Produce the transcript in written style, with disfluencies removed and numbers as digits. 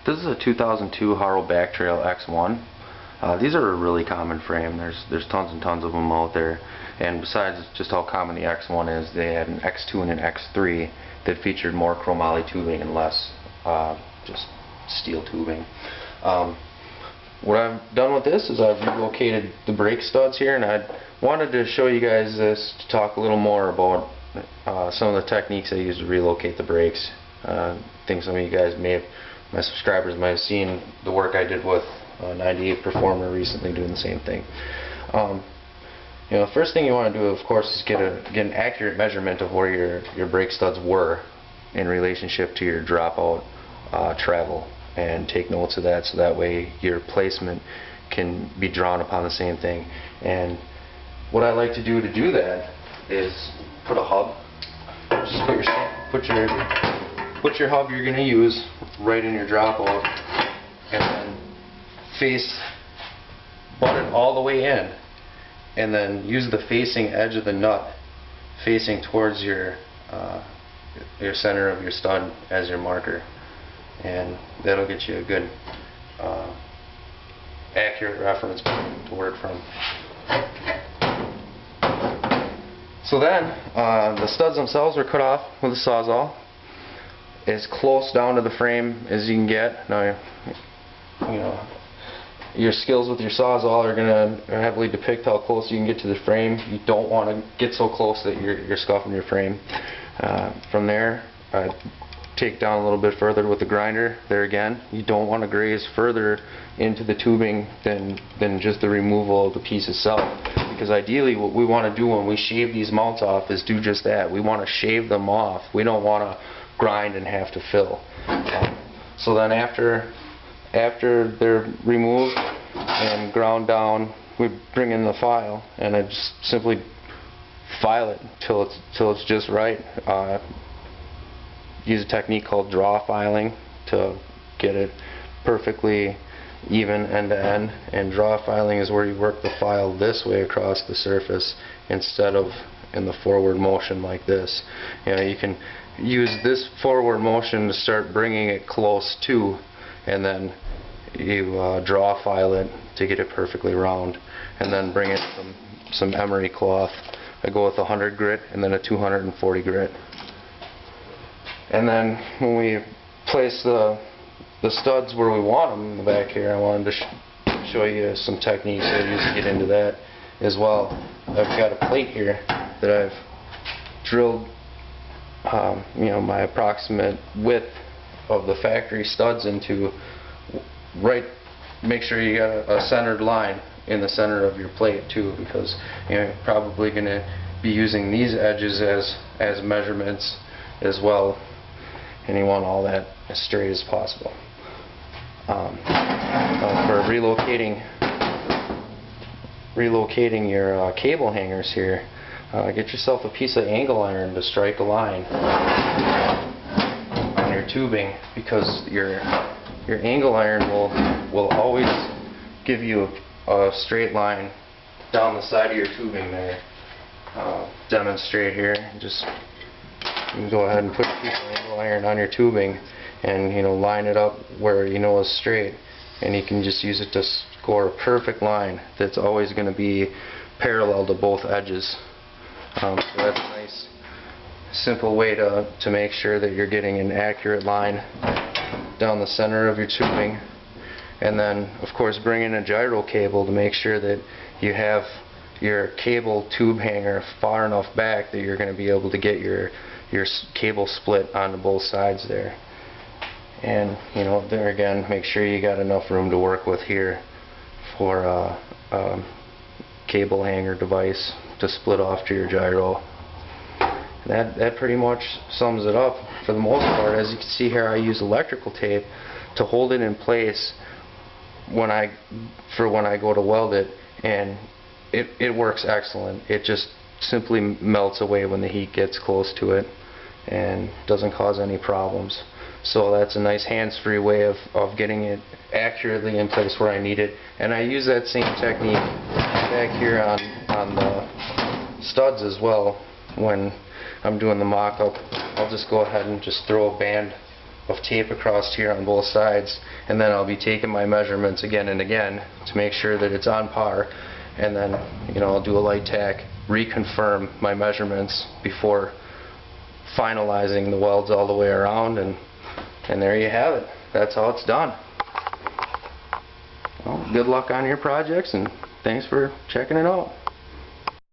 This is a 2002 Haro Backtrail X1. These are a really common frame. There's tons and tons of them out there. And besides just how common the X1 is, they had an X2 and an X3 that featured more chromoly tubing and less just steel tubing. What I've done with this is I've relocated the brake studs here, and I wanted to show you guys this to talk a little more about some of the techniques I use to relocate the brakes. I think some of you guys my subscribers might have seen the work I did with 98 Performer recently doing the same thing. The first thing you want to do, of course, is get an accurate measurement of where your brake studs were in relationship to your dropout travel, and take notes of that, so that way your placement can be drawn upon the same thing. And what I like to do that is put a hub. Just put your hub you're going to use right in your dropout, and then butt it all the way in, and then use the facing edge of the nut facing towards your center of your stud as your marker, and that'll get you a good accurate reference point to work from. So then the studs themselves are cut off with a sawzall as close down to the frame as you can get. Now, your skills with your sawzall are going to heavily depict how close you can get to the frame. You don't want to get so close that you're scuffing your frame. From there, take down a little bit further with the grinder. There again, you don't want to graze further into the tubing than just the removal of the piece itself, because ideally what we want to do when we shave these mounts off is do just that. We want to shave them off. We don't want to grind and have to fill. So then after they're removed and ground down, we bring in the file, and I just simply file it till it's just right. Use a technique called draw filing to get it perfectly even end to end, and draw filing is where you work the file this way across the surface instead of in the forward motion like this. You can use this forward motion to start bringing it close to, and then you draw file it to get it perfectly round, and then bring in some emery cloth. I go with a 100 grit and then a 240 grit. And then when we place the studs where we want them in the back here, I wanted to show you some techniques I use to get into that as well. I've got a plate here that I've drilled my approximate width of the factory studs into. Make sure you got a centered line in the center of your plate too, because you're probably going to be using these edges as measurements as well, and you want all that as straight as possible. For relocating your cable hangers here, get yourself a piece of angle iron to strike a line on your tubing, because your angle iron will always give you a straight line down the side of your tubing there. Demonstrate here. You can go ahead and put a piece of angle iron on your tubing and line it up where you know is straight, and you can just use it to score a perfect line that's always going to be parallel to both edges. So that's a nice simple way to make sure that you're getting an accurate line down the center of your tubing. And then of course bring in a gyro cable to make sure that you have your cable tube hanger far enough back that you're going to be able to get your cable split onto both sides there. And there again, make sure you got enough room to work with here for a cable hanger device to split off to your gyro. That pretty much sums it up for the most part. As you can see here, I use electrical tape to hold it in place when I go to weld it, and it works excellent. It just simply melts away when the heat gets close to it and doesn't cause any problems. So that's a nice hands-free way of getting it accurately in place where I need it. And I use that same technique back here on the studs as well. When I'm doing the mock-up, I'll just go ahead and just throw a band of tape across here on both sides, and then I'll be taking my measurements again and again to make sure that it's on par, and then I'll do a light tack, reconfirm my measurements before finalizing the welds all the way around, and there you have it. That's how it's done. Well, good luck on your projects, and thanks for checking it out.